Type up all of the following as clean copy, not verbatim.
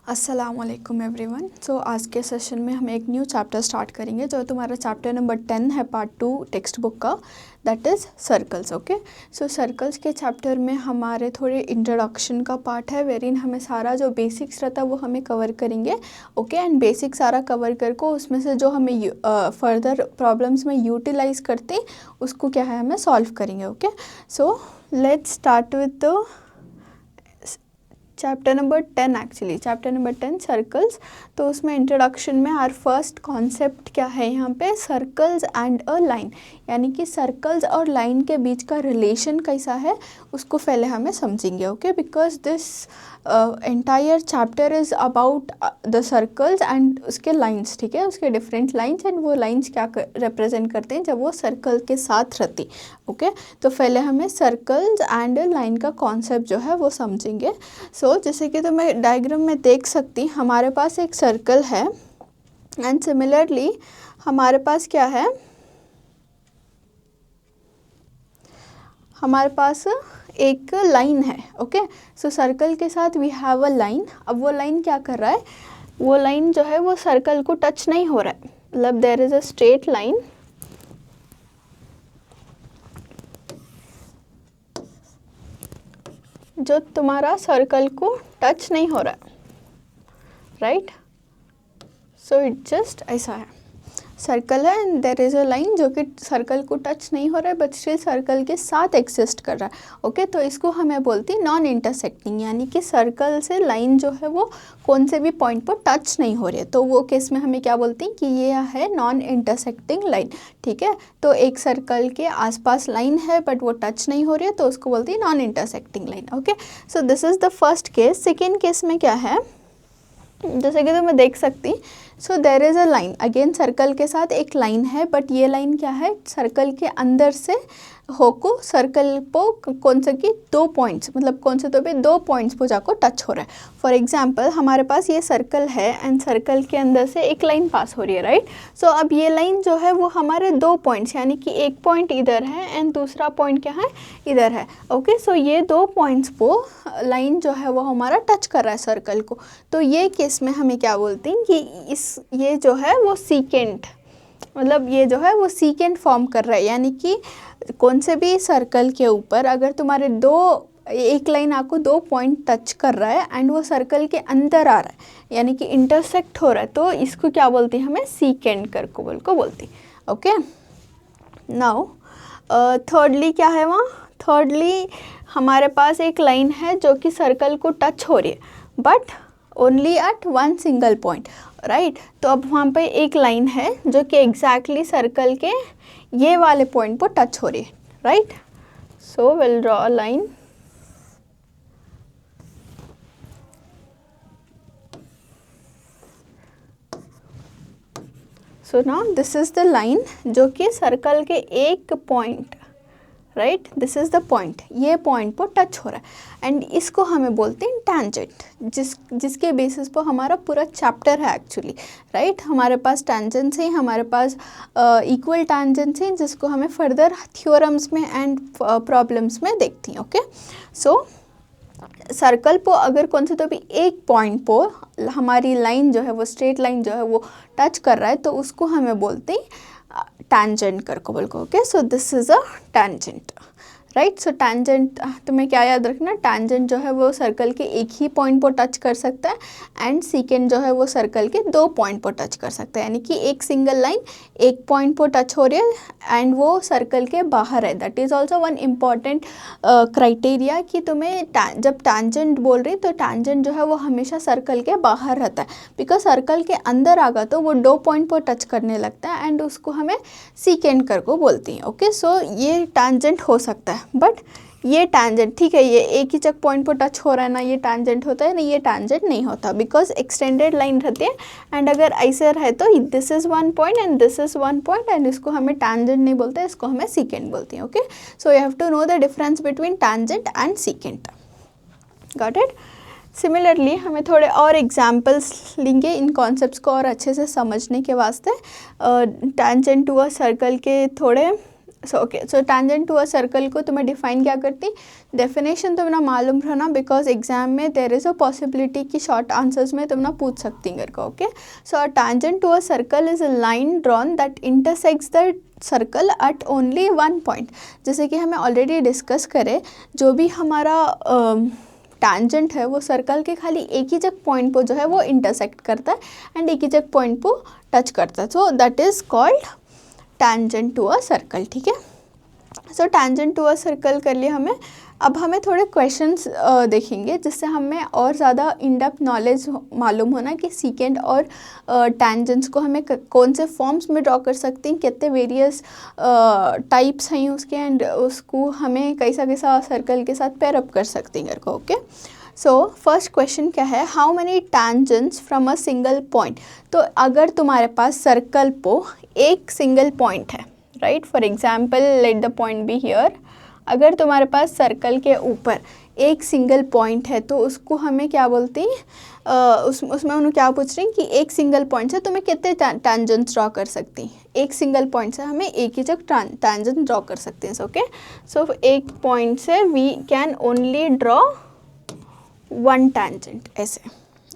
अस्सलामुअलैकुम एवरीवन। सो आज के सेशन में हम एक न्यू चैप्टर स्टार्ट करेंगे जो तुम्हारा चैप्टर नंबर 10 है, पार्ट 2 टेक्स्ट बुक का, that is circles. Okay, so circles के चैप्टर में हमारे थोड़े इंट्रोडक्शन का पार्ट है, वेरिन हमें सारा जो बेसिक्स रहता है वो हमें कवर करेंगे। ओके, एंड बेसिक सारा कवर करके उसमें से जो हमें फर्दर प्रॉब्लम्स में यूटिलाइज करते उसको क्या है हमें सॉल्व करेंगे। Okay, so let's start with the chapter number 10, actually chapter number 10 circles. तो उसमें इंट्रोडक्शन में आर फर्स्ट कॉन्सेप्ट क्या है यहाँ पे, सर्कल्स एंड अ लाइन, यानी कि सर्कल्स और लाइन के बीच का रिलेशन कैसा है उसको पहले हमें समझेंगे। Okay, because this entire chapter is about the circles and उसके लाइंस, ठीक है, उसके डिफरेंट लाइंस एंड वो लाइंस क्या रिप्रेजेंट करते हैं जब वो सर्कल के साथ रहती। ओके, तो पहले हमें सर्कल्स एंड लाइन का कॉन्सेप्ट जो है वो समझेंगे। जैसे कि तो मैं डायग्राम में देख सकती, हमारे पास एक सर्कल है एंड सिमिलरली हमारे पास क्या है, हमारे पास एक लाइन है। ओके, सो सर्कल के साथ वी हैव अ लाइन। अब वो लाइन क्या कर रहा है, वो लाइन जो है वो सर्कल को टच नहीं हो रहा है, मतलब there is a straight line जो तुम्हारा सर्कल को टच नहीं हो रहा है, राइट। सो इट जस्ट ऐसा है, सर्कल है and there is a line जो कि सर्कल को टच नहीं हो रहा है बट स्टिल सर्कल के साथ एग्जिस्ट कर रहा है। ओके, तो इसको हमें बोलती है नॉन इंटरसेक्टिंग, यानी कि सर्कल से लाइन जो है वो कौन से भी पॉइंट पर टच नहीं हो रही है, तो वो केस में हमें क्या बोलती हैं कि ये है नॉन इंटरसेक्टिंग लाइन। ठीक है, तो एक सर्कल के आसपास लाइन है बट वो टच नहीं हो रही है तो उसको बोलती है non intersecting line. Okay, so this is the first case. Second case में क्या है, जैसे कि तो मैं देख सकती, so there is a line, again circle के साथ एक लाइन है बट ये लाइन क्या है, सर्कल के अंदर से होको सर्कल को कौन से की दो पॉइंट्स, मतलब कौन से तो भी दो पॉइंट्स पर जाकर टच हो रहा है। फॉर एग्जांपल हमारे पास ये सर्कल है एंड सर्कल के अंदर से एक लाइन पास हो रही है, राइट। सो अब ये लाइन जो है वो हमारे दो पॉइंट्स, यानी कि एक पॉइंट इधर है एंड दूसरा पॉइंट क्या है, इधर है। ओके, सो ये दो पॉइंट्स को लाइन जो है वो हमारा टच कर रहा है सर्कल को, तो ये केस में हमें क्या बोलते हैं कि ये जो है वो सीकेंट, मतलब ये जो है वो सीकेंट फॉर्म कर रहा है, यानी कि कौन से भी सर्कल के ऊपर अगर तुम्हारे एक लाइन आपको दो पॉइंट टच कर रहा है एंड वो सर्कल के अंदर आ रहा है, यानी कि इंटरसेक्ट हो रहा है, तो इसको क्या बोलती है, हमें सीकेंट कर को बोलती। ओके, नाउ थर्डली क्या है वहाँ, थर्डली हमारे पास एक लाइन है जो कि सर्कल को टच हो रही है but only at one single point, right. तो अब वहाँ पे एक लाइन है जो कि एग्जैक्टली सर्कल के ये वाले पॉइंट पर टच हो रही है, right. So will draw a line, so now this is the line जो कि सर्कल के एक point, right, this is the point, ये पॉइंट पर टच हो रहा है एंड इसको हमें बोलते हैं टैंजेंट, जिसके बेसिस पर हमारा पूरा चैप्टर है एक्चुअली, राइट। हमारे पास टैंजेंट्स हैं, हमारे पास इक्वल टैंजेंट्स हैं जिसको हमें फर्दर थ्योरम्स में एंड प्रॉब्लम्स में देखती हैं। ओके, सो सर्कल को अगर कौन से तो भी एक पॉइंट पर हमारी लाइन जो है वो स्ट्रेट लाइन जो है वो टच कर रहा है तो उसको हमें बोलते हैं टैंजेंट कर को बोल को। Okay, so this is a tangent, right. So tangent तुम्हें क्या याद रखना, टैंजेंट जो है वो सर्कल के एक ही पॉइंट पर टच कर सकता है एंड सीकेंट जो है वो सर्कल के दो पॉइंट पर टच कर सकता है, यानी कि एक सिंगल लाइन एक पॉइंट पर टच हो रही है एंड वो सर्कल के बाहर है। That is also one important criteria कि तुम्हें जब टैंजेंट बोल रही तो टैंजेंट जो है वो हमेशा सर्कल के बाहर रहता है, बिकॉज सर्कल के अंदर आगा तो वो दो पॉइंट पर टच करने लगता है एंड उसको हमें सीकेंट कर को बोलती हैं। ओके, सो ये टैंजेंट हो सकता है बट ये टैंजेंट, ठीक है, ये एक ही चक पॉइंट पर टच हो रहा है ना, ये टैंजेंट होता है ना, ये टैंजेंट नहीं होता बिकॉज एक्सटेंडेड लाइन रहती है एंड अगर ऐसे रहे तो this is one point and this is one point and इसको हमें टैंजेंट नहीं बोलते, इसको हमें सीकेंट बोलती हैं। Okay, so you have to know the difference between tangent and secant, got it. Similarly हमें थोड़े और एग्जाम्पल्स लेंगे इन कॉन्सेप्ट्स को और अच्छे से समझने के वास्ते। टैंजेंट टू अ सर्कल के थोड़े सो टैंजेंट टू अ सर्कल को तुम्हें डिफाइन क्या करती, डेफिनेशन तुम्हें ना मालूम रहना, बिकॉज एग्जाम में देर इज़ अ पॉसिबिलिटी कि शॉर्ट आंसर्स में तुम ना पूछ सकती हैं करके। Okay, so a tangent to a circle is a line drawn that intersects the circle at only one point. जैसे कि हमें ऑलरेडी डिस्कस करे, जो भी हमारा टैंजेंट है वो सर्कल के खाली एक ही जगह पॉइंट पर जो है वो इंटरसेक्ट करता है एंड एक ही जगह पॉइंट को टच करता है, so that is called tangent to a circle. ठीक है, so tangent to a circle कर लिए हमें। अब हमें थोड़े क्वेश्चंस देखेंगे जिससे हमें और ज़्यादा इन डेप्थ नॉलेज मालूम होना कि सीकेंट और टैंजेंट्स को हमें कौन से फॉर्म्स में ड्रॉ कर सकते हैं, कितने वेरियस टाइप्स हैं उसके, एंड उसको हमें कैसा कैसा सर्कल के साथ पेयर अप कर सकते हैं करके। ओके, सो फर्स्ट क्वेश्चन क्या है, how many tangents from a single point. तो अगर तुम्हारे पास सर्कल को एक सिंगल पॉइंट है, right, for example let the point be here, अगर तुम्हारे पास सर्कल के ऊपर एक सिंगल पॉइंट है तो उसको हमें क्या बोलते हैं, उसमें उन्होंने क्या पूछ रही हैं कि एक सिंगल पॉइंट से तुम्हें कितने टैंजेंट्स ड्रॉ कर सकती हैं। एक सिंगल पॉइंट से हमें एक ही जगह टैंजेंट ड्रॉ कर सकते हैं। ओके, सो एक पॉइंट से we can only draw one tangent, ऐसे।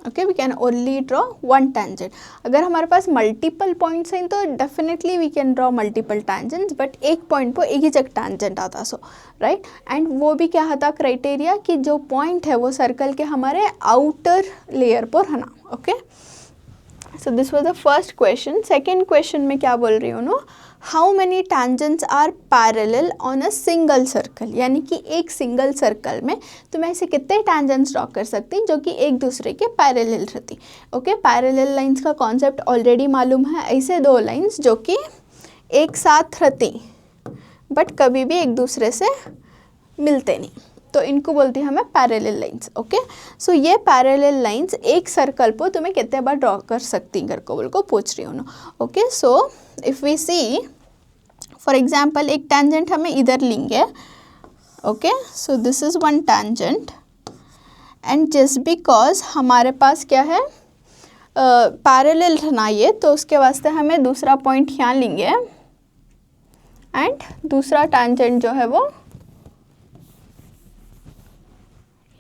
Okay, we can only draw one tangent. अगर हमारे पास मल्टीपल पॉइंट्स हैं तो definitely we can draw multiple tangents, but एक पॉइंट पर एक ही जगह टैंजेंट आता, सो राइट। एंड वो भी क्या था क्राइटेरिया कि जो पॉइंट है वो सर्कल के हमारे आउटर लेयर पर है ना। Okay, so this was the first question. Second question में क्या बोल रही हूँ ना, how many tangents are parallel on a single circle, यानी कि एक सिंगल सर्कल में तुम ऐसे कितने टैंजेंट्स ड्रॉ कर सकती जो कि एक दूसरे के पैरेलल रहती। ओके, पैरेलल लाइंस का कॉन्सेप्ट ऑलरेडी मालूम है, ऐसे दो लाइंस जो कि एक साथ रहती बट कभी भी एक दूसरे से मिलते नहीं, तो इनको बोलती हैं हमें पैरेलल लाइंस। ओके, सो ये पैरेलल लाइंस एक सर्कल पर तुम्हें कितने बार ड्रॉ कर सकती हैं बोल को पूछ रही हूँ ना। Okay, so if we see for example एक टैंजेंट हमें इधर लेंगे। Okay, so this is one tangent and just because हमारे पास क्या है पैरेलल रहना ये, तो उसके वास्ते हमें दूसरा पॉइंट यहाँ लेंगे एंड दूसरा टैंजेंट जो है वो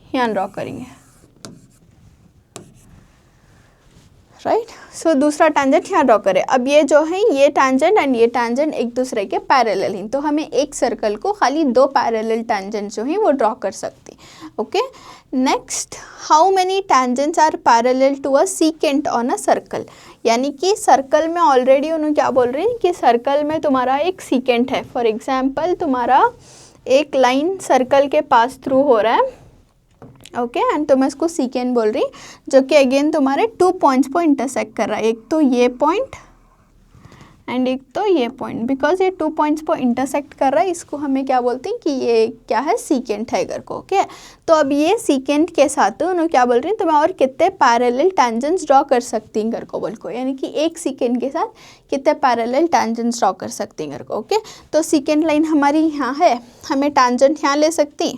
यहाँ ड्रॉ करेंगे, राइट। सो दूसरा टैंजेंट यहाँ ड्रॉ करें। अब ये जो है ये टैंजेंट एंड ये टैंजेंट एक दूसरे के पैरेलल हैं, तो हमें एक सर्कल को खाली दो पैरेलल टैंजेंट जो हैं वो ड्रॉ कर सकते हैं। Okay, next, how many tangents are parallel to a secant on a circle, यानी कि सर्कल में ऑलरेडी उन्होंने क्या बोल रही हैं कि सर्कल में तुम्हारा एक सीकेंट है। फॉर एग्जाम्पल तुम्हारा एक लाइन सर्कल के पास थ्रू हो रहा है, ओके, एंड तो मैं इसको सीकेंट बोल रही, जो कि अगेन तुम्हारे 2 पॉइंट्स को इंटरसेक्ट कर रहा है, एक तो ये पॉइंट एंड एक तो ये पॉइंट। बिकॉज ये 2 पॉइंट्स को इंटरसेक्ट कर रहा है, इसको हमें क्या बोलते हैं कि ये क्या है, सीकेंट है घर को। ओके, तो अब ये सीकेंट के साथ उन्होंने क्या बोल रही हैं, तुम्हें और कितने पैरेलल टैंजेंट्स ड्रॉ कर सकती हैं घर को बोल को, यानी कि एक सीकेंट के साथ कितने पैरेलल टैंजेंट्स ड्रॉ कर सकती हैं घर को। ओके, तो सीकेंट लाइन हमारी यहाँ है, हमें टैंजेंट यहाँ ले सकती,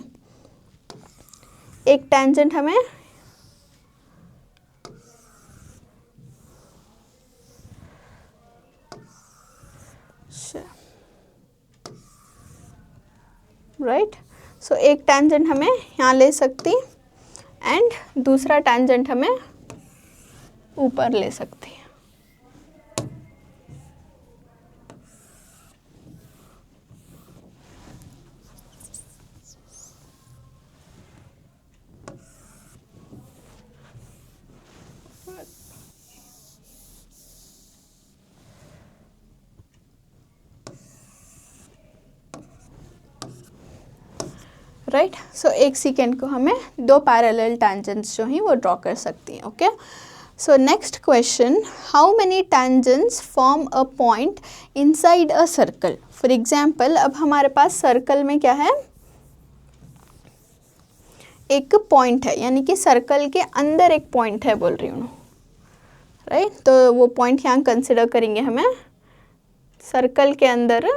एक टैंजेंट हमें राइट, सो एक टैंजेंट हमें यहाँ ले सकती एंड दूसरा टैंजेंट हमें ऊपर ले सकती है। राइट, सो एक सीकेंट को हमें दो पैरेलल टैंजेंट्स जो हैं वो ड्रॉ कर सकती हैं। Okay, so next question, how many tangents form a point inside a circle. For example अब हमारे पास सर्कल में क्या है, एक पॉइंट है, यानी कि सर्कल के अंदर एक पॉइंट है बोल रही हूँ, राइट। तो वो पॉइंट यहाँ कंसिडर करेंगे, हमें सर्कल के अंदर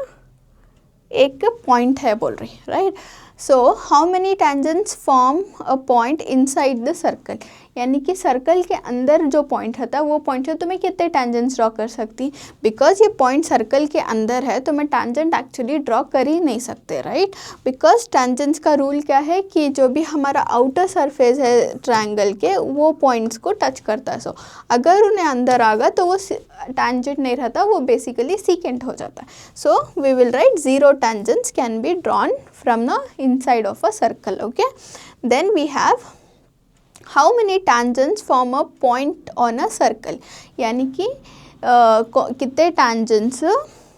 एक पॉइंट है बोल रही, right. So how many tangents form a point inside the circle, यानी कि सर्कल के अंदर जो पॉइंट रहता है वो पॉइंट से तुम्हें कितने टेंजेंट्स ड्रॉ कर सकती, बिकॉज ये पॉइंट सर्कल के अंदर है तो मैं टेंजेंट एक्चुअली ड्रॉ कर ही नहीं सकते, राइट। बिकॉज टेंजेंट्स का रूल क्या है कि जो भी हमारा आउटर सरफेस है ट्रायंगल के वो पॉइंट्स को टच करता है। सो अगर उन्हें अंदर आ गया तो वो टेंजेंट नहीं रहता, वो बेसिकली सीकेंट हो जाता है। So we will write 0 tangents can be drawn from the inside of a circle, okay. Then we have how many tangents from a point on a circle, यानी कि कितने tangents,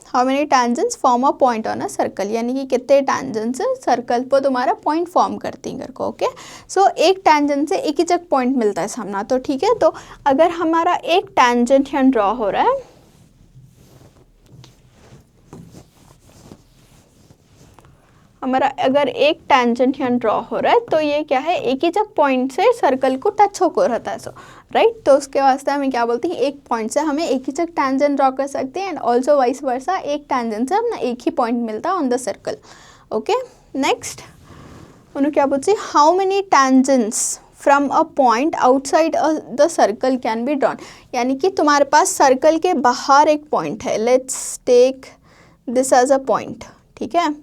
how many tangents from a point on a circle, यानी कि कितने tangents circle पर तुम्हारा point form करती हैं को, ओके। सो एक टेंजेंट से एक ही जगह पॉइंट मिलता है सामना, तो ठीक है। तो अगर हमारा एक टेंजेंट यहाँ ड्रॉ हो रहा है, हमारा अगर एक टेंजेंट यहाँ ड्रॉ हो रहा है तो ये क्या है, एक ही जगह पॉइंट से सर्कल को टच होकर रहता है। सो राइट, तो उसके वास्ते हमें क्या बोलते हैं, एक पॉइंट से हमें एक ही जगह टेंजेंट ड्रॉ कर सकते हैं एंड ऑल्सो वाइस वर्सा, एक टेंजेंट से हमें एक ही पॉइंट मिलता है on the circle, okay. Next उन्होंने क्या बोलते हैं, how many tangents from a point outside the circle can be drawn, यानी कि तुम्हारे पास सर्कल के बाहर एक पॉइंट है, let's take this as a point, ठीक है।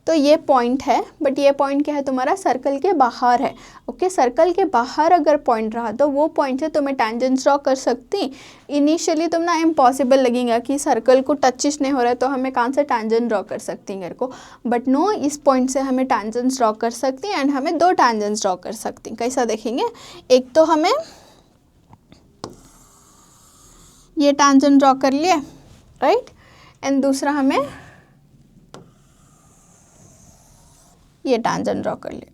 तो ये पॉइंट है, बट ये पॉइंट क्या है, तुम्हारा सर्कल के बाहर है, ओके। सर्कल के बाहर अगर पॉइंट रहा तो वो पॉइंट से तुम्हें टेंजेंट्स ड्रॉ कर सकती। इनिशियली तुम ना इम्पॉसिबल लगेगा कि सर्कल को टचिश नहीं हो रहा है तो हमें कहाँ से टेंजेंट ड्रॉ कर सकती हैं मेरे को, बट नो, इस पॉइंट से हमें टेंजेंट्स ड्रॉ कर सकती एंड हमें 2 टेंजेंट्स ड्रॉ कर सकती। कैसा देखेंगे, एक तो हमें ये टेंजेंट ड्रॉ कर लिए, राइट, एंड दूसरा हमें ये टेंजेंट ड्रॉ कर ले।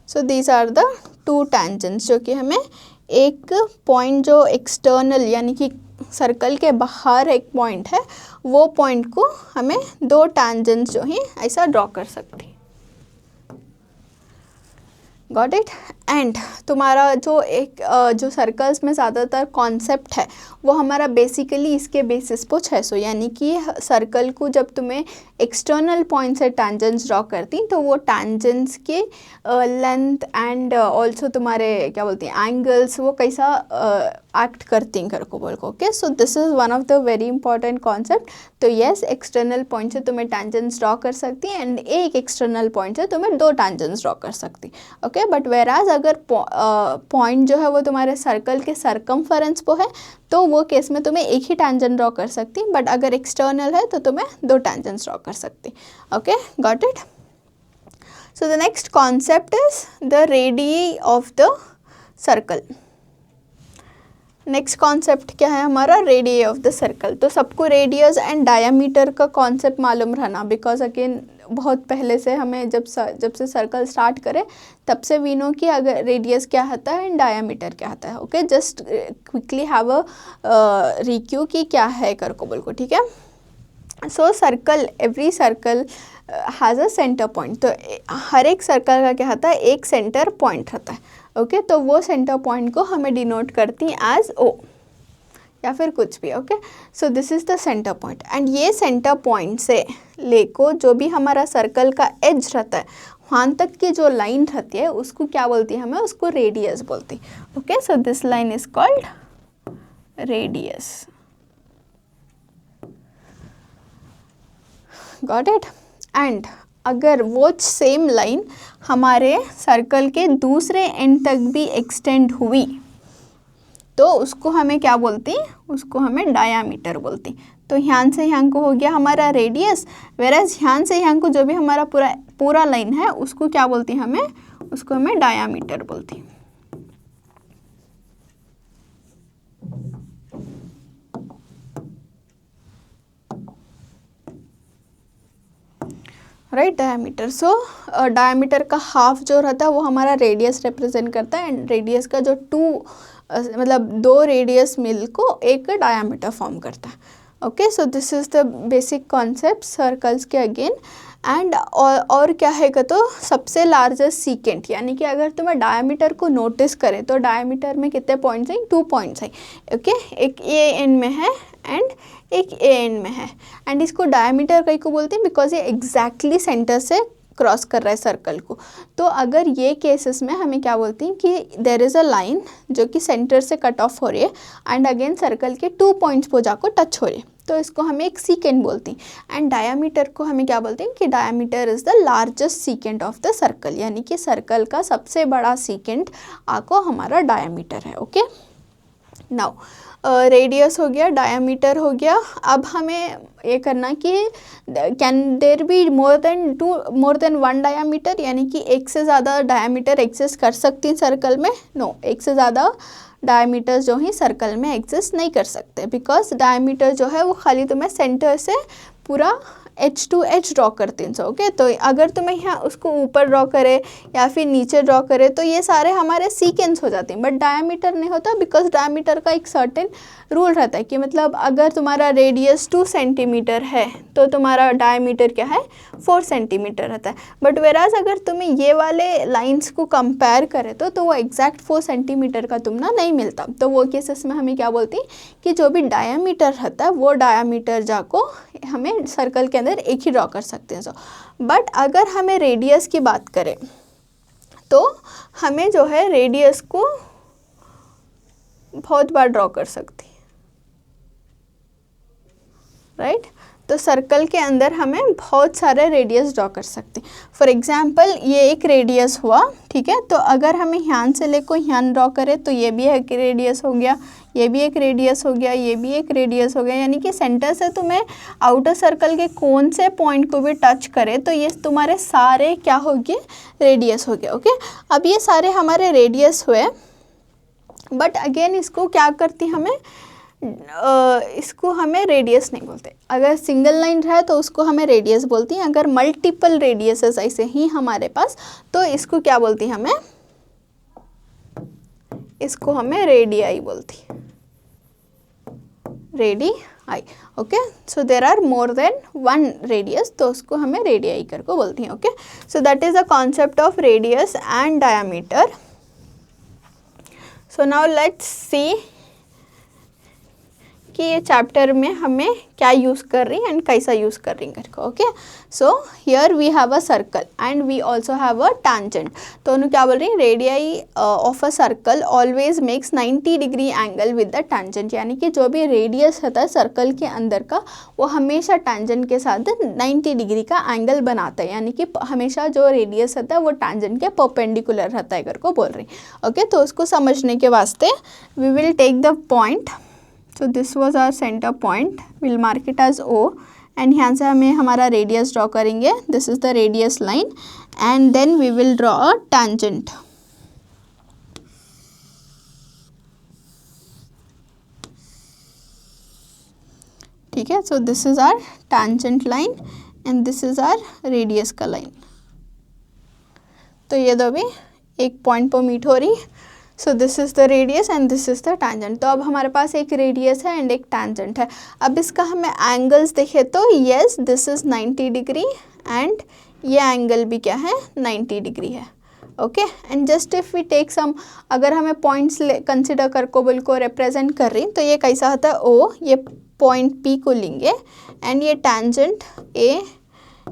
So these are the 2 tangents, जो कि हमें एक पॉइंट जो एक्सटर्नल यानी कि सर्कल के बाहर एक पॉइंट है, वो पॉइंट को हमें 2 टेंजेंट्स जो हैं ऐसा ड्रॉ कर सकते हैं। Got it. एंड तुम्हारा जो एक जो सर्कल्स में ज़्यादातर कॉन्सेप्ट है वो हमारा बेसिकली इसके बेसिस पर है। सो यानी कि सर्कल को जब तुम्हें एक्सटर्नल पॉइंट से टेंजेंट्स ड्रॉ करती तो वो टेंजेंट्स के लेंथ एंड ऑल्सो तुम्हारे क्या बोलती हैं एंगल्स, वो कैसा एक्ट करती हैं घर को बोल को, okay. So this is one of the very important concept. तो येस, एक्सटर्नल पॉइंट से तुम्हें टेंजेंट्स ड्रॉ कर सकती हैं एंड एक एक्सटर्नल पॉइंट से तुम्हें 2 टेंजेंट्स ड्रॉ कर सकती, ओके। बट वेराज अगर पॉइंट जो है वो तुम्हारे सर्कल के सरकमफरेंस पे है तो वो केस में तुम्हें एक ही टेंजेंट ड्रॉ कर सकती, बट अगर एक्सटर्नल है तो तुम्हें 2 टेंजेंट्स ड्रॉ कर सकती, okay. Got it. So the next concept is the radius of the circle. Next concept क्या है हमारा, रेडियस ऑफ द सर्कल। तो सबको रेडियस एंड डायामीटर का कॉन्सेप्ट मालूम रहना, बिकॉज अगेन बहुत पहले से हमें जब से सर्कल स्टार्ट करें तब से वी नो कि अगर रेडियस क्या होता है एंड डायामीटर क्या होता है, okay. Just quickly have a रिक्यू कि क्या है कर को बोल को, ठीक है। So circle, every circle has a centre point. तो हर एक सर्कल का क्या होता है, एक सेंटर पॉइंट रहता है, ओके। तो वो सेंटर पॉइंट को हमें डिनोट करती हैं एज ओ या फिर कुछ भी, okay. So this is the centre point and ये सेंटर पॉइंट से लेको जो भी हमारा सर्कल का एज रहता है वहाँ तक की जो लाइन रहती है उसको क्या बोलती है, हमें उसको रेडियस बोलती है, okay. So this line is called radius, got it. And अगर वो सेम लाइन हमारे सर्कल के दूसरे एंड तक भी एक्सटेंड हुई तो उसको हमें क्या बोलती, उसको हमें डायामीटर बोलती। तो यहाँ से यहाँ को हो गया हमारा रेडियस, वेराज यहाँ से यहाँ को जो भी हमारा पूरा लाइन है उसको क्या बोलती हमें, उसको हमें डायामीटर बोलती। Right, diameter. सो डायामीटर का हाफ जो रहता है वो हमारा रेडियस रिप्रेजेंट करता है एंड रेडियस का जो 2 रेडियस मिल को एक डायामीटर फॉर्म करता है, okay. So this is the basic concept circles के अगेन। एंड और क्या है तो सबसे लार्जेस्ट सीकेंट, यानी कि अगर तुम्हें डायामीटर को नोटिस करें तो डायामीटर में कितने पॉइंट्स हैं, 2 पॉइंट्स हैं, ओके। एक ये एंड में है एंड एक ए एंड में है। एंड इसको डायमीटर कई को बोलते हैं बिकॉज ये एग्जैक्टली सेंटर से क्रॉस कर रहा है सर्कल को। तो अगर ये केसेस में हमें क्या बोलते हैं कि देयर इज़ अ लाइन जो कि सेंटर से कट ऑफ हो रही है एंड अगेन सर्कल के 2 पॉइंट्स पर जाकर टच हो रही है, तो इसको हमें एक सीकेंट बोलते हैं। एंड डायामीटर को हमें क्या बोलते हैं कि diameter is the largest secant of the circle, यानी कि सर्कल का सबसे बड़ा सीकेंट आपको हमारा डायामीटर है। ओके, नाउ रेडियस हो गया, डायामीटर हो गया। अब हमें ये करना कि can there be more than one diameter, यानी कि एक से ज़्यादा डायामीटर एग्जिस्ट कर सकती हैं सर्कल में? नो, एक से ज़्यादा डायमीटर जो ही सर्कल में एग्जिस्ट नहीं कर सकते, बिकॉज डायमीटर जो है वो खाली तुम्हें सेंटर से पूरा एच टू एच ड्रॉ करते हैं। ओके, तो अगर तुम्हें यहाँ उसको ऊपर ड्रॉ करे या फिर नीचे ड्रॉ करे तो ये सारे हमारे सीकेंस हो जाते हैं, बट डायमीटर नहीं होता, बिकॉज डायमीटर का एक सर्टेन रूल रहता है कि मतलब अगर तुम्हारा रेडियस 2 सेंटीमीटर है तो तुम्हारा डायमीटर क्या है 4 सेंटीमीटर रहता है। बट वेराज अगर तुम्हें ये वाले लाइंस को कंपेयर करें तो वो एग्जैक्ट 4 सेंटीमीटर का तुमना नहीं मिलता। तो वो केसेस में हमें क्या बोलती कि जो भी डायमीटर रहता है वो डायमीटर जाको हमें सर्कल के अंदर एक ही ड्रॉ कर सकते हैं। बट अगर हमें रेडियस की बात करें तो हमें जो है रेडियस को बहुत बार ड्रॉ कर सकती है, राइट? तो सर्कल के अंदर हमें बहुत सारे रेडियस ड्रॉ कर सकते हैं। फॉर एग्जांपल ये एक रेडियस हुआ, ठीक है, तो अगर हमें यहाँ से लेकर यहाँ ड्रॉ करें तो ये भी एक रेडियस हो गया, ये भी एक रेडियस हो गया, ये भी एक रेडियस हो गया, यानी कि सेंटर से तुम्हें आउटर सर्कल के कौन से पॉइंट को भी टच करे तो ये तुम्हारे सारे क्या हो गए, रेडियस हो गए। ओके, अब ये सारे हमारे रेडियस हुए, बट अगेन इसको क्या करती हमें इसको हमें रेडियस नहीं बोलते। अगर सिंगल लाइन रहा तो उसको हमें रेडियस बोलती हैं, अगर मल्टीपल रेडियसेस ऐसे ही हमारे पास तो इसको क्या बोलती हैं हमें, इसको हमें रेडियाई बोलती है, radii. Okay, so there are more than one radius तो उसको हमें रेडियाई करके बोलती हैं। Okay, so that is the concept of radius and diameter. So now let's see कि ये चैप्टर में हमें क्या यूज़ कर रही हैं एंड कैसा यूज़ कर रही हैं करके। Okay, so here we have a circle and we also have a tangent. तो उन्होंने क्या बोल रही हैं, radii of a circle always makes 90 degree angle with the tangent, यानी कि जो भी रेडियस होता है सर्कल के अंदर का वो हमेशा टैंजेंट के साथ 90 डिग्री का एंगल बनाता है, यानी कि हमेशा जो रेडियस होता है वो टैंजेंट के परपेंडिकुलर रहता है करके बोल रही हैं। ओके, तो उसको समझने के वास्ते we will take the point. So this was our center point, we'll mark it as O and यहाँ से हमें हमारा रेडियस ड्रॉ करेंगे, this is the radius line and then we will draw a tangent। ठीक है, so this is our tangent line and this is our radius का line। तो ये दो भी एक पॉइंट पर मीट हो रही, सो this is the radius and this is the tangent. तो अब हमारे पास एक रेडियस है एंड एक टैंजेंट है। अब इसका हमें एंगल्स देखें तो yes this is 90 degree and ये एंगल भी क्या है 90 डिग्री है। Okay, and just if we take some, अगर हमें पॉइंट्स कंसिडर कर को बिल्कुल रिप्रेजेंट कर रही तो ये कैसा होता है ओ, ये पॉइंट पी को लेंगे एंड ये tangent A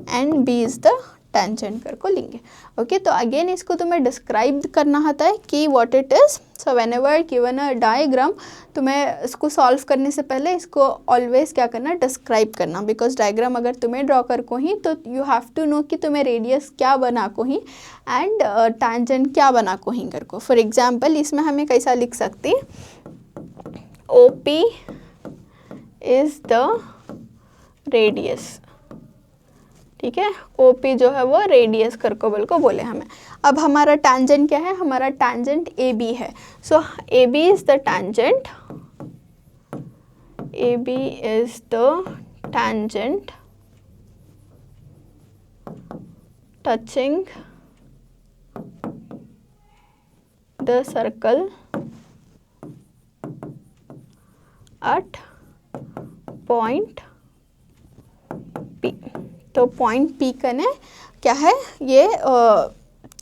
and B is the tangent कर को लेंगे। ओके, तो अगेन इसको तुम्हें डिस्क्राइब करना होता है कि what it is. So when ever given a diagram, तुम्हें इसको सॉल्व करने से पहले इसको ऑलवेज क्या करना, डिस्क्राइब करना, बिकॉज डायग्राम अगर तुम्हें ड्रॉ कर को ही तो यू हैव टू नो कि तुम्हें रेडियस क्या बना को ही एंड टैंजेंट क्या बना को ही कर को। फॉर एग्जाम्पल इसमें हमें कैसा लिख सकती, O P is the radius, ठीक है, ओ पी जो है वो रेडियस कर को बोले हमें। अब हमारा टैंजेंट क्या है, हमारा टैंजेंट ए बी है। So A B is the tangent, A B is the tangent touching the circle at point P. तो पॉइंट पी कने क्या है, ये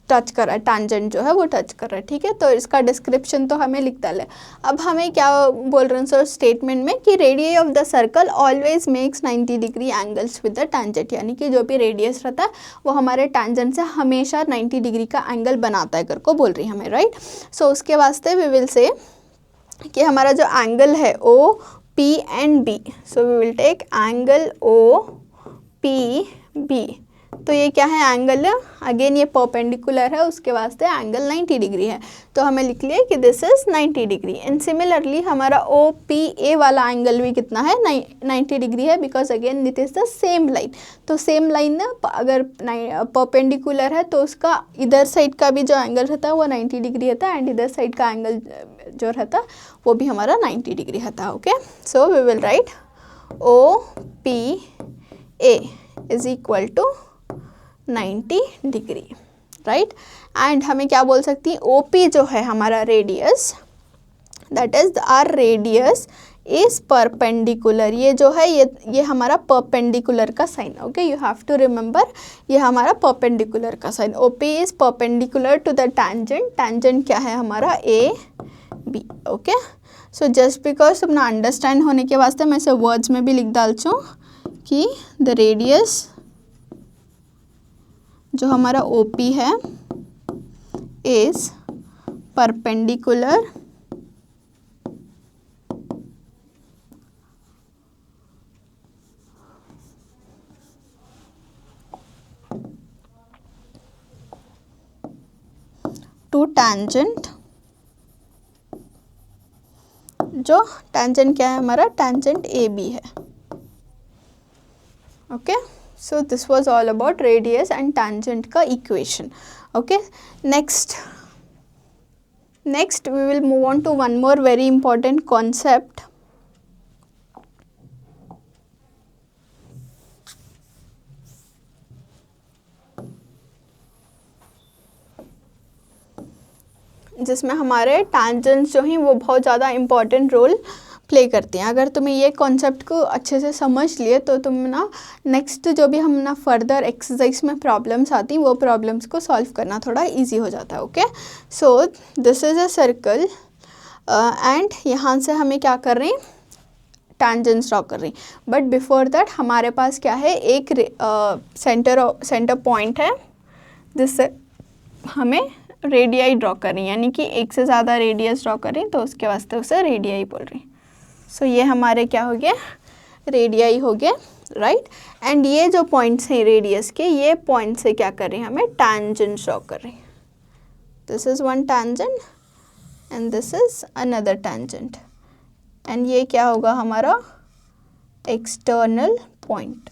टच कर रहा है, टैंजेंट जो है वो टच कर रहा है, ठीक है। तो इसका डिस्क्रिप्शन तो हमें लिख डाले। अब हमें क्या बोल रहे हैं सर स्टेटमेंट में कि radius of the circle always makes 90 degree angles with the tangent, यानी कि जो भी रेडियस रहता है वो हमारे टैंजेंट से हमेशा 90 डिग्री का एंगल बनाता है कर को बोल रही है हमें, राइट। सो उसके वास्ते वी विल से कि हमारा जो एंगल है O P and B, so we will take angle O P B. तो ये क्या है एंगल, अगेन ये परपेंडिकुलर है, उसके वास्ते एंगल 90 डिग्री है, तो हमें लिख लिया कि this is 90 degree. And similarly हमारा ओ पी ए वाला एंगल भी कितना है 90 डिग्री है, because again it is the same line. तो सेम लाइन ना अगर परपेंडिकुलर है तो उसका इधर साइड का भी जो एंगल रहता है वो 90 डिग्री रहता है, एंड इधर साइड का एंगल जो रहता है वो भी हमारा 90 डिग्री रहता है, okay. So we will write O P A is equal to 90 degree, right. And हमें क्या बोल सकती है, ओ पी जो है हमारा radius, that is our radius is perpendicular, ये जो है ये हमारा परपेंडिकुलर का sign, okay, you have to remember ये हमारा परपेंडिकुलर का sign. O P is perpendicular to the tangent, tangent क्या है हमारा A B, okay. So just because अपना अंडरस्टैंड होने के वास्ते मैं इसे वर्ड्स में भी लिख डालती हूँ कि द रेडियस जो हमारा ओ पी है इज परपेंडिकुलर टू टैंजेंट, जो टैंजेंट क्या है हमारा टैंजेंट ए बी है, okay. So this was all about radius and tangent का equation, okay. Next we will move on to one more very important concept, जिसमें हमारे tangents जो हैं वो बहुत ज़्यादा important रोल प्ले करती हैं। अगर तुम्हें ये कॉन्सेप्ट को अच्छे से समझ लिए तो तुम ना नेक्स्ट जो भी हम ना फर्दर एक्सरसाइज में प्रॉब्लम्स आती वो प्रॉब्लम्स को सॉल्व करना थोड़ा इजी हो जाता है, okay. So this is a circle and यहाँ से हमें क्या कर रहे हैं टैंजेंट्स ड्रॉ कर रही, बट बिफोर दैट हमारे पास क्या है एक सेंटर पॉइंट है जिससे हमें रेडियाई ड्रॉ कर रही, यानी कि एक से ज़्यादा रेडियस ड्रॉ कर रही, तो उसके वास्ते उसे रेडियाई बोल रही। सो ये हमारे क्या हो गया रेडियाई हो गया, राइट। एंड ये जो पॉइंट्स हैं रेडियस के, ये पॉइंट से क्या कर रही हैं हमें टैंजेंट ड्रॉ कर रही। This is one tangent and this is another tangent, and ये क्या होगा हमारा external point.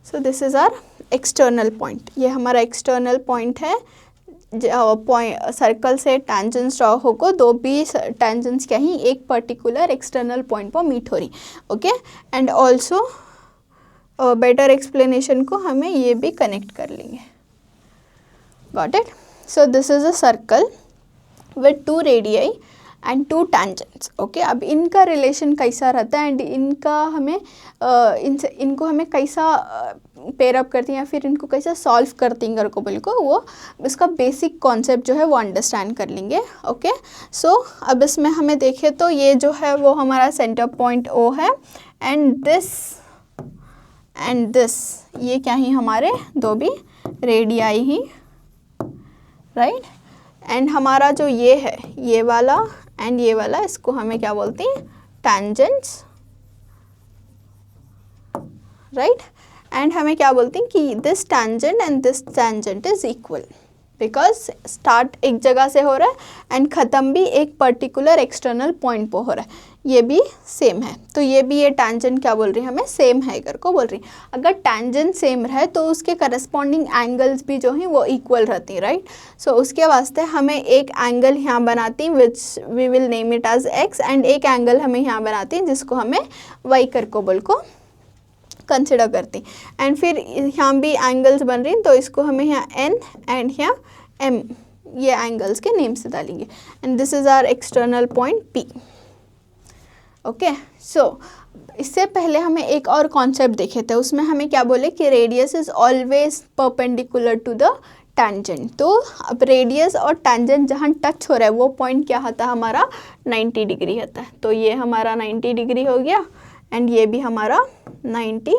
So this is our external point, ये हमारा एक्सटर्नल पॉइंट है। सर्कल से टेंजेंट्स ड्रॉ होकर दो भी टेंजेंट्स क्या ही एक पर्टिकुलर एक्सटर्नल पॉइंट पर मीट हो रही, okay. And also better explanation को हमें ये भी कनेक्ट कर लेंगे, got it. So this is a circle with to radii and two tangents, okay. अब इनका रिलेशन कैसा रहता है एंड इनका हमें इनको हमें कैसा पेयरअप करती हैं या फिर इनको कैसे सॉल्व करती हैं घर को बोल को, वो इसका बेसिक कॉन्सेप्ट जो है वो अंडरस्टैंड कर लेंगे, ओके। सो अब इसमें हमें देखें तो ये जो है वो हमारा सेंटर पॉइंट ओ है एंड दिस ये क्या ही हमारे दो भी रेडियाई ही, राइट। एंड हमारा जो ये है ये वाला एंड ये वाला, इसको हमें क्या बोलते हैं टैंजेंट्स, राइट। एंड हमें क्या बोलते हैं कि this tangent and this tangent is equal, because start एक जगह से हो रहा है एंड ख़त्म भी एक पर्टिकुलर एक्सटर्नल पॉइंट पर हो रहा है, ये भी सेम है। तो ये भी ये टैंजेंट क्या बोल रही है हमें सेम है कर को बोल रही। अगर टैंजेंट सेम रहे तो उसके करस्पॉन्डिंग एंगल्स भी जो हैं वो इक्वल रहती हैं, राइट। सो उसके वास्ते हमें एक एंगल यहाँ बनाती which we will name it as X, and एक एंगल हमें यहाँ बनाती हैं जिसको हमें वाई कर को बोल को कंसिडर करती। एंड फिर यहाँ भी एंगल्स बन रही हैं तो इसको हमें यहाँ एन एंड यहाँ एम ये एंगल्स के नेम से डालेंगे, and this is our external point P, okay. So इससे पहले हमें एक और कॉन्सेप्ट देखे थे, उसमें हमें क्या बोले कि radius is always perpendicular to the tangent. तो अब रेडियस और टैंजेंट जहाँ टच हो रहा है वो पॉइंट क्या होता है हमारा 90 डिग्री होता है। तो ये हमारा 90 डिग्री हो गया एंड ये भी हमारा 90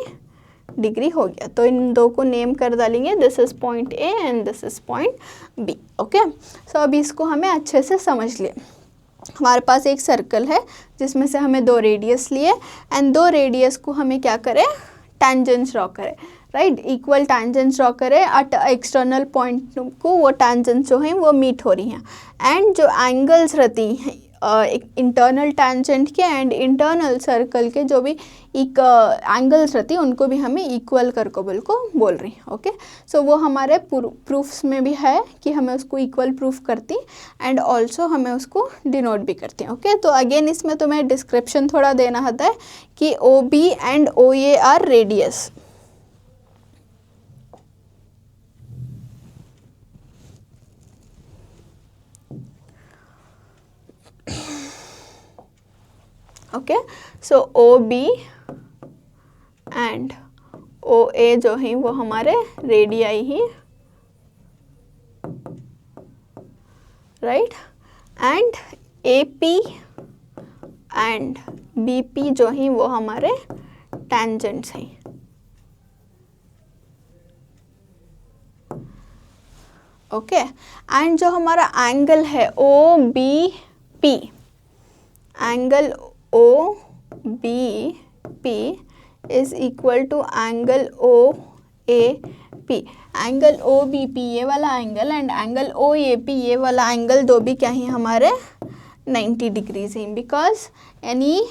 डिग्री हो गया। तो इन दो को नेम कर डालेंगे, this is point A and this is point B. Okay, so अब इसको हमें अच्छे से समझ लिए। हमारे पास एक सर्कल है जिसमें से हमें 2 रेडियस लिए एंड 2 रेडियस को हमें क्या करें, टैंजेंट्स ड्रॉ करें, राइट, इक्वल टैंजेंट्स ड्रॉ करें एट एक्सटर्नल पॉइंट को, वो टैंजेंट्स जो हैं वो मीट हो रही हैं एंड जो एंगल्स रहती हैं इंटरनल टैंजेंट के एंड इंटरनल सर्कल के जो भी एंगल्स रहती है उनको भी हमें इक्वल कर को बोल रही हैं। ओके, सो वो हमारे प्रूफ्स में भी है कि हमें उसको इक्वल प्रूफ करती एंड ऑल्सो हमें उसको डिनोट भी करती हैं। ओके, तो अगेन इसमें तुम्हें डिस्क्रिप्शन थोड़ा देना होता है कि O B and O A are radius. Okay, so O B and O A जो है वो हमारे रेडियाई ही, right, and A P and B P जो है वो हमारे टैंजेंट्स हैं। ओके, एंड जो हमारा एंगल है O B P, angle O B P is equal to angle O A P. Angle O B P ये वाला angle and angle O A P ये वाला एंगल दो भी क्या है हमारे 90 डिग्रीज हैं, because any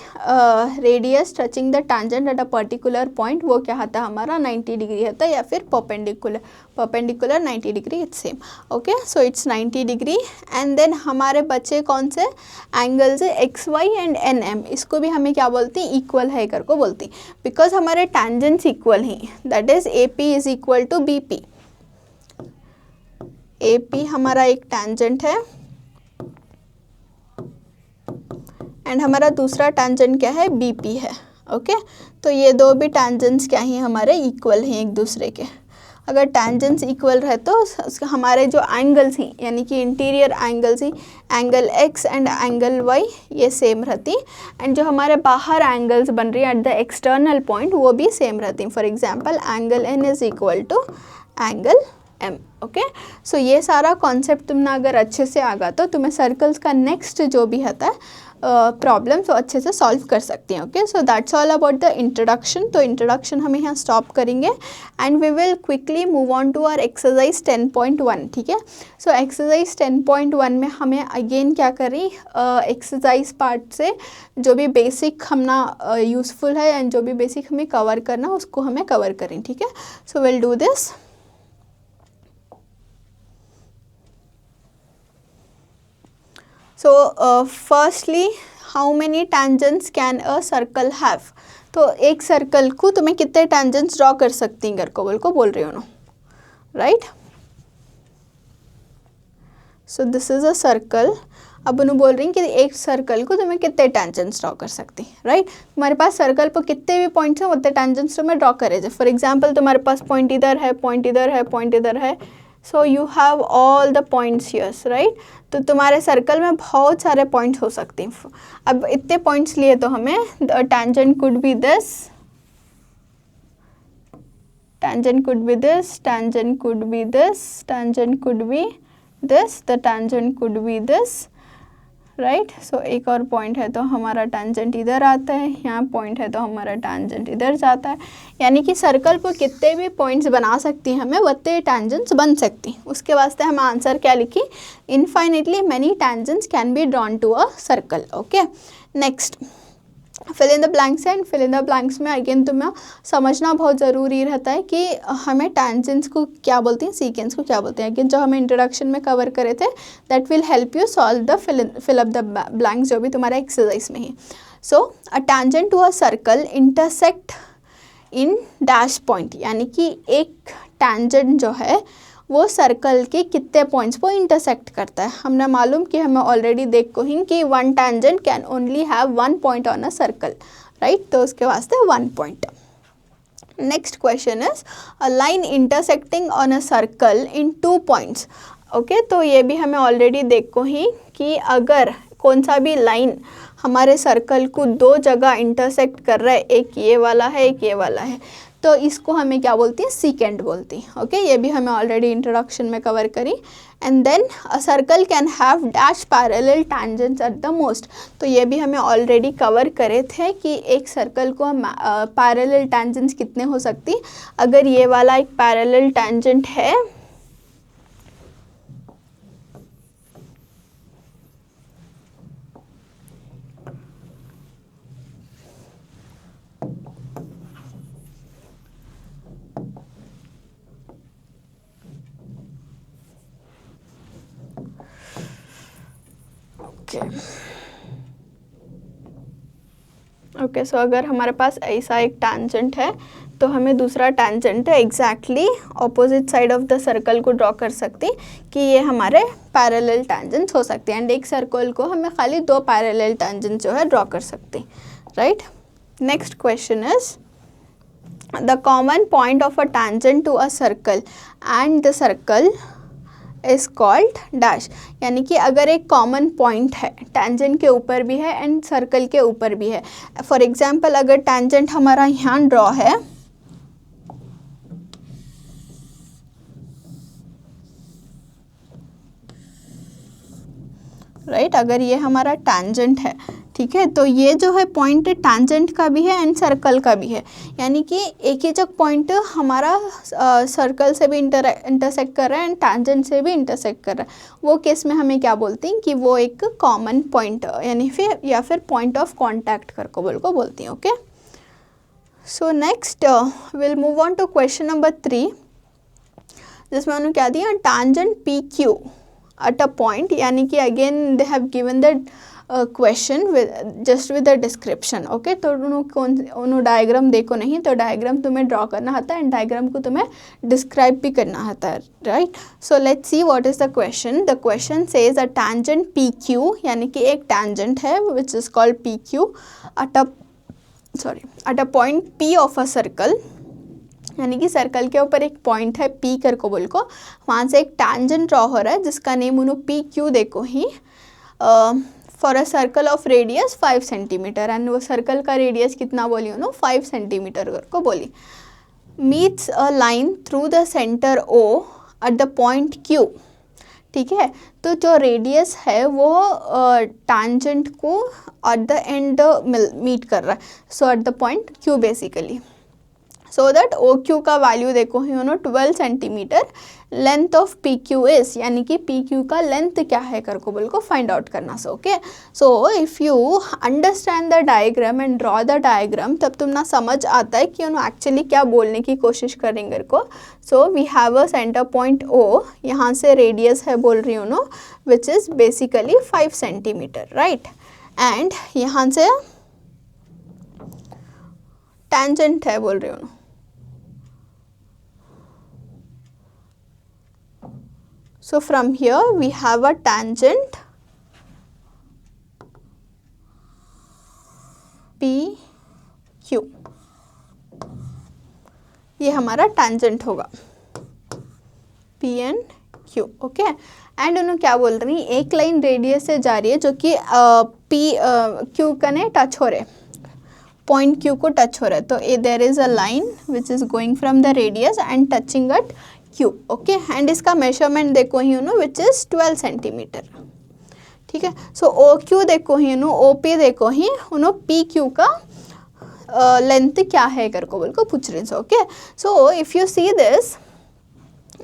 radius touching the tangent at a particular point वो क्या होता है हमारा 90 डिग्री होता है या फिर perpendicular 90 degree, it's same. Okay, so it's 90 degree and then हमारे बचे कौन से एंगल्स है X Y and N M, इसको भी हमें क्या बोलती हैं इक्वल है कर को बोलती, बिकॉज हमारे टैंजेंट्स इक्वल हैं, that is A P is equal to B P. A P हमारा एक टैंजेंट है एंड हमारा दूसरा टैंजेंट क्या है बीपी है। ओके, तो ये दो भी टैंजेंट्स क्या हैं हमारे इक्वल हैं एक दूसरे के। अगर टैंजेंट्स इक्वल रहे तो हमारे जो एंगल्स हैं यानी कि इंटीरियर एंगल्स हैं, angle X and angle Y ये सेम रहती एंड जो हमारे बाहर एंगल्स बन रही है एट द एक्सटर्नल पॉइंट वो भी सेम रहती हैं। For example angle N is equal to angle M. Okay, so ये सारा कॉन्सेप्ट तुमने अगर अच्छे से आ गया तो तुम्हें सर्कल्स का नेक्स्ट जो भी होता है प्रॉब्लम तो अच्छे से सॉल्व कर सकती हैं। Okay, so that's all about the introduction. तो इंट्रोडक्शन हमें यहाँ स्टॉप करेंगे and we will quickly move on to our exercise 10.1। ठीक है, सो एक्सरसाइज 10.1 में हमें अगेन क्या करें, एक्सरसाइज पार्ट से जो भी बेसिक हमना यूज़फुल है एंड जो भी बेसिक हमें कवर करना उसको हमें कवर करें। ठीक है, so will do this. So firstly, how many tangents can a circle have? तो एक सर्कल को तुम्हें कितने tangents ड्रॉ कर सकती हैं को बोल रही हो ना, right. So this is a circle. अब उन्हें बोल रही हैं कि एक सर्कल को तुम्हें कितने tangents ड्रॉ कर सकती हैं, राइट। तुम्हारे पास सर्कल पर कितने भी पॉइंट्स हैं उतने tangents तुम्हें ड्रॉ करे। फॉर एग्जाम्पल तुम्हारे पास पॉइंट इधर है, पॉइंट इधर है, पॉइंट इधर है, so you have all the points here's, right. तो तुम्हारे सर्कल में बहुत सारे पॉइंट्स हो सकते हैं। अब इतने पॉइंट्स लिए तो हमें tangent could be this, tangent could be this, tangent could be this, tangent could be this, the tangent could be this, right. So एक और पॉइंट है तो हमारा टैंजेंट इधर आता है, यहाँ पॉइंट है तो हमारा टैंजेंट इधर जाता है। यानी कि सर्कल पर कितने भी पॉइंट्स बना सकती हैं हमें उतने टैंजेंट्स बन सकती हैं। उसके वास्ते हम आंसर क्या लिखी, infinitely many tangents can be drawn to a circle. Okay, next fill in the blanks है। And fill in the blanks में अगेन तुम्हें समझना बहुत ज़रूरी रहता है कि हमें टैंजेंट्स को क्या बोलते हैं, सीकेंस को क्या बोलते हैं। अगेन जो हमें इंट्रोडक्शन में कवर करे थे that will help you solve the fill up the blanks जो भी तुम्हारा एक्सरसाइज में है। So a tangent to a circle intersect in dash point, यानी कि एक टैंजेंट जो है वो सर्कल के कितने पॉइंट्स को इंटरसेक्ट करता है। हमने मालूम कि हमें ऑलरेडी देख को ही कि one tangent can only have one point on a circle, right, तो उसके वास्ते 1 point. Next question is a line intersecting on a circle in 2 points. Okay, तो ये भी हमें ऑलरेडी देखो ही कि अगर कौन सा भी लाइन हमारे सर्कल को 2 जगह इंटरसेक्ट कर रहा है, एक ये वाला है एक ये वाला है, तो इसको हमें क्या बोलती है, सीकेंट बोलती है। ओके, ये भी हमें ऑलरेडी इंट्रोडक्शन में कवर करी। And then a circle can have dash parallel tangents at the most, तो ये भी हमें ऑलरेडी कवर करे थे कि एक सर्कल को पैरेलल टैंजेंट्स कितने हो सकती। अगर ये वाला एक पैरेलल टैंजेंट है, ओके, सो अगर हमारे पास ऐसा एक टैंजेंट है तो हमें दूसरा tangent exactly opposite side of the circle को ड्रॉ कर सकती कि ये हमारे पैरेलल टैंजेंट्स हो सकते हैं। एंड एक सर्कल को हमें खाली 2 पैरेलल टैंजेंट जो है ड्रॉ कर सकते, right. Next question is the common point of a tangent to a circle and the circle is called dash, यानी कि अगर एक कॉमन पॉइंट है, टैंजेंट के ऊपर भी है एंड सर्कल के ऊपर भी है। फॉर एग्जांपल अगर टैंजेंट हमारा यहाँ ड्रॉ है, राइट, अगर ये हमारा टैंजेंट है, ठीक है, तो ये जो है पॉइंट टैंजेंट का भी है एंड सर्कल का भी है, यानी कि एक ही जगह पॉइंट हमारा सर्कल से भी इंटरसेक्ट कर रहा है एंड टैंजेंट से भी इंटरसेक्ट कर रहा है। वो केस में हमें क्या बोलते हैं कि वो एक कॉमन पॉइंट यानी फिर या फिर पॉइंट ऑफ कॉन्टैक्ट कर को बोलती हैं। Okay, so next will move on to question number 3, जिसमें उन्होंने क्या दिया, tangent P Q at a point, यानी कि again they have given the question just with the description. Okay, तो उन्होंने डायग्राम देखो नहीं, तो डायग्राम तुम्हें ड्रॉ करना आता है एंड डायग्राम को तुम्हें डिस्क्राइब भी करना आता है, right. So let's see what is the question. The question says a tangent P Q, यानी कि एक टैंजेंट है which is called P Q at a point P of a circle, यानी कि सर्कल के ऊपर एक पॉइंट है पी कर को बोल को, वहाँ से एक टैंजेंट ड्रॉ हो रहा है जिसका नेम उन्होंने पी क्यू देखो ही, for a circle of radius 5 centimetre, and वो सर्कल का रेडियस कितना बोली उन्होंने 5 सेंटीमीटर कर को बोली। Meets a line through the centre O at the point Q, ठीक है, तो जो रेडियस है वो टैंजेंट को एट द एंड मीट कर रहा है, so at the point Q basically. So that O Q का वैल्यू देखो ही 12 centimetre, length of P Q is, यानी कि पी क्यू का लेंथ क्या है कर को बोल को फाइंड आउट करना। So okay, so if you understand the diagram and draw the diagram, तब तुम ना समझ आता है कि उन्होंने एक्चुअली क्या बोलने की कोशिश करेंगे को। So we have a centre point O, यहाँ से रेडियस है बोल रही हूँ which is basically 5 centimetre, right, and यहाँ से टैंजेंट है बोल रही हूँ। So from here we have a tangent PQ, ये हमारा tangent होगा P and Q। Okay, and उन्होंने क्या बोल रही है, एक लाइन रेडियस से जा रही है जो कि Q कने टच हो रहे, पॉइंट Q को टच हो रहा है, तो there is a line which is going from the radius and touching at Q। Okay, and इसका मेजरमेंट देखो ही विच इज 12 सेंटीमीटर, ठीक है। सो ओ क्यू देखो ही ओ पी देखो ही पी क्यू का लेंथ क्या है कर को बोल को पूछ रहे हैं। Okay, so if you see this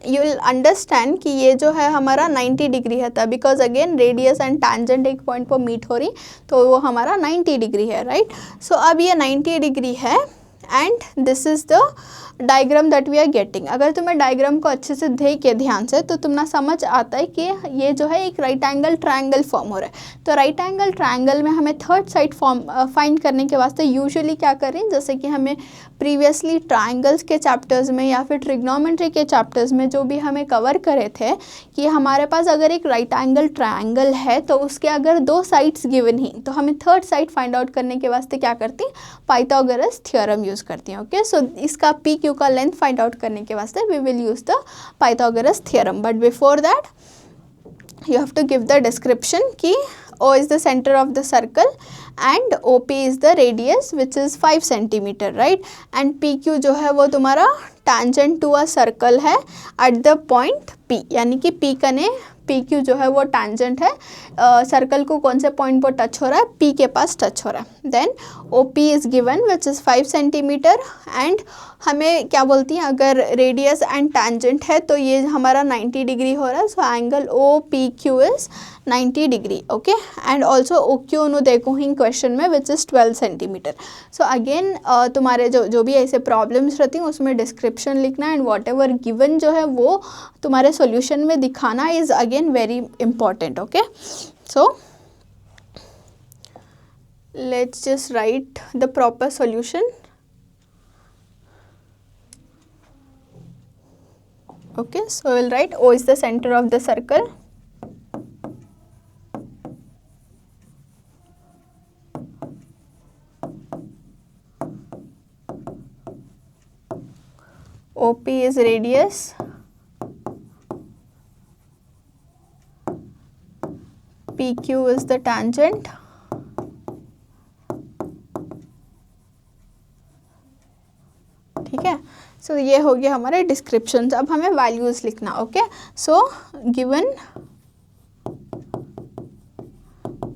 you will understand कि ये जो है हमारा 90 डिग्री है था, because again radius and tangent एक पॉइंट पर मीट हो रही, तो वो हमारा 90 डिग्री है, राइट। सो अब ये 90 डिग्री है and this is the diagram that we are getting. अगर तुम्हें डायग्राम को अच्छे से देखे ध्यान से तो तुम्हें समझ आता है कि ये जो है एक राइट एंगल ट्रायंगल फॉर्म हो रहा है। तो राइट एंगल ट्रायंगल में हमें थर्ड साइड फॉर्म फाइंड करने के वास्ते यूजुअली क्या करें, जैसे कि हमें प्रीवियसली ट्राइंगल्स के चैप्टर्स में या फिर ट्रिग्नोमेट्री के चैप्टर्स में जो भी हमें कवर करे थे कि हमारे पास अगर एक राइट एंगल ट्राइंगल है तो उसके अगर 2 साइड्स गिवन ही तो हमें थर्ड साइड फाइंड आउट करने के वास्ते क्या करती, पाइथागोरस थ्योरम यूज़ करती हैं. ओके, सो इसका पी क्यू का लेंथ फाइंड आउट करने के वास्ते we will use the Pythagoras theorem. But before that you have to give the description कि O is the center of the circle and OP is the radius which is 5 centimeter, right? And PQ जो है वो तुम्हारा tangent to a circle है at the point P, यानी कि P कने PQ जो है वो tangent है सर्कल को कौन से पॉइंट पर टच हो रहा है, P के पास टच हो रहा है. Then OP is given which is 5 centimeter and हमें क्या बोलती हैं, अगर रेडियस एंड टैंजेंट है तो ये हमारा 90 डिग्री हो रहा है. So angle O P Q is 90 degree. Okay, and also O Q no देखो ही क्वेश्चन में which is 12 centimetre. So again तुम्हारे जो भी ऐसे प्रॉब्लम्स रहती हैं उसमें डिस्क्रिप्शन लिखना एंड वॉट एवर गिवन जो है वो तुम्हारे सोल्यूशन में दिखाना is again very important. Okay, so let's just right the proper solution. Okay, so we'll write O is the center of the circle. OP is radius. PQ is the tangent. ठीक है, सो ये हो गया हमारे description. अब हमें values लिखना. Okay, so given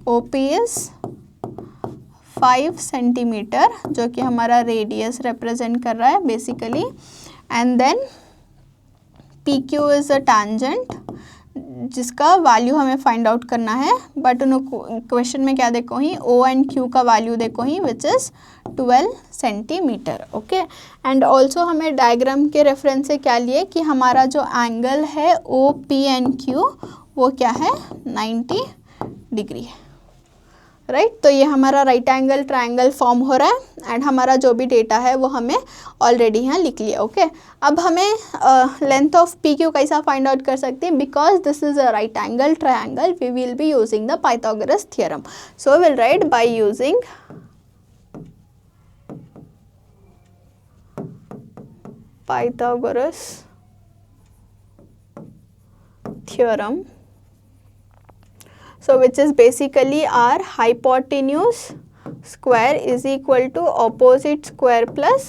OP is 5 centimetre जो कि हमारा रेडियस रिप्रेजेंट कर रहा है basically, and then PQ is a tangent जिसका वैल्यू हमें फाइंड आउट करना है. बट क्वेश्चन में क्या देखो ही, O एंड Q का वैल्यू देखो ही which is 12 centimetre. Okay, and also हमें डायग्राम के रेफरेंस से क्या लिए कि हमारा जो एंगल है O P एंड Q वो क्या है, 90 डिग्री है. राइट, तो ये हमारा राइट एंगल ट्रायंगल फॉर्म हो रहा है एंड हमारा जो भी डेटा है वो हमें ऑलरेडी यहाँ लिख लिया. ओके, अब हमें लेंथ ऑफ पी क्यू कैसा फाइंड आउट कर सकते हैं, because this is a right angle triangle we will be using the Pythagoras theorem. So will write by using Pythagoras theorem, so which is basically our hypotenuse square is equal to opposite square plus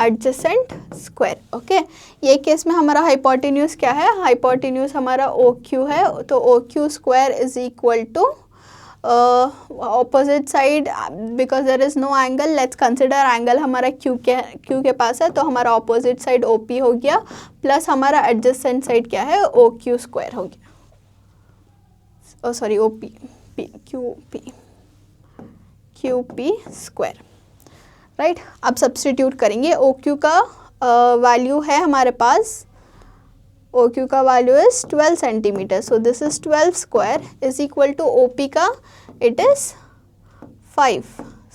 adjacent square. Okay, ये case में हमारा hypotenuse क्या है, hypotenuse हमारा OQ है, तो OQ square is equal to opposite side because there is no angle, let's consider angle हमारा Q के पास है, तो हमारा opposite side OP हो गया प्लस हमारा adjacent side क्या है, OQ square हो गया, sorry OP QP square. Right, अब सब्स्टिट्यूट करेंगे. OQ का वैल्यू है हमारे पास, OQ का value is 12 centimetre, so this is 12 square is equal to OP का it is 5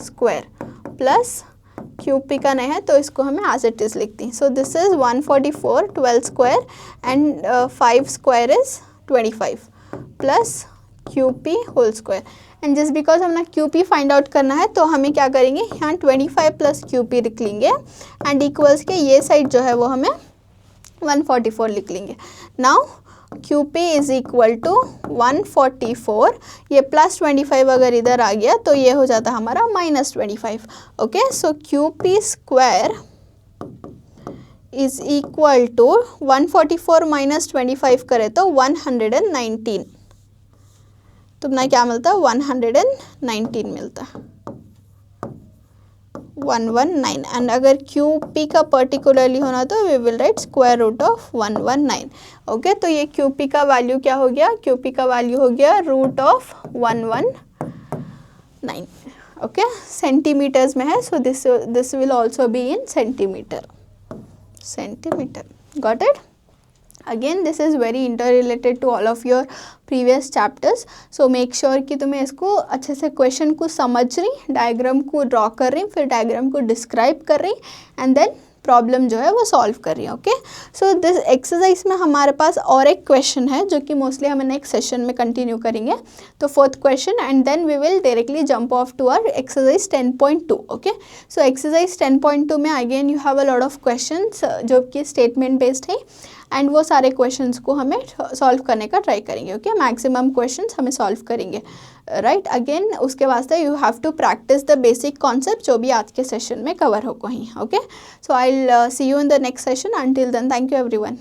square plus QP का नहीं है तो इसको हमें एज इट इज लिखते हैं. So this is 144 12 square and 5 square is 25 plus QP whole square. And just because हमने QP फाइंड आउट करना है तो हमें क्या करेंगे, यहाँ 25 प्लस QP लिख लेंगे एंड इक्वल्स के ये साइड जो है वो हमें 144 लिख लेंगे. Now QP is equal to 144, ये प्लस 25 अगर इधर आ गया तो ये हो जाता हमारा minus 25. Okay, so QP square is equal to 144 minus 25 करे तो 119. तुमने क्या मिलता है, 119 मिलता है, 119. एंड अगर QP का पर्टिकुलरली होना तो we will write square root of 119. Okay, तो ये QP का वैल्यू क्या हो गया, QP का वैल्यू हो गया रूट ऑफ 119. ओके, सेंटीमीटर्स में है, so this will also be in centimetre. Got it. Again this is very interrelated to all of your previous chapters, so make sure कि तुम्हें इसको अच्छे से क्वेश्चन को समझ रही, डायग्राम को ड्रॉ कर रही, फिर डायग्राम को डिस्क्राइब कर रही एंड देन प्रॉब्लम जो है वो सॉल्व कर रही है। ओके, सो दिस एक्सरसाइज में हमारे पास और एक क्वेश्चन है जो कि मोस्टली हम नेक्स्ट सेशन में कंटिन्यू करेंगे, तो fourth question and then we will directly jump off to our exercise 10.2। Okay, so exercise 10.2 में again you have a lot of questions जो कि स्टेटमेंट बेस्ड है एंड वो सारे क्वेश्चंस को हमें सॉल्व करने का ट्राई करेंगे। ओके, मैक्सिमम क्वेश्चंस हमें सॉल्व करेंगे, राइट। अगेन उसके वास्ते you have to practise the basic concept जो भी आज के सेशन में कवर हो कहीं। Okay, so I will see you in the next session, until then thank you everyone.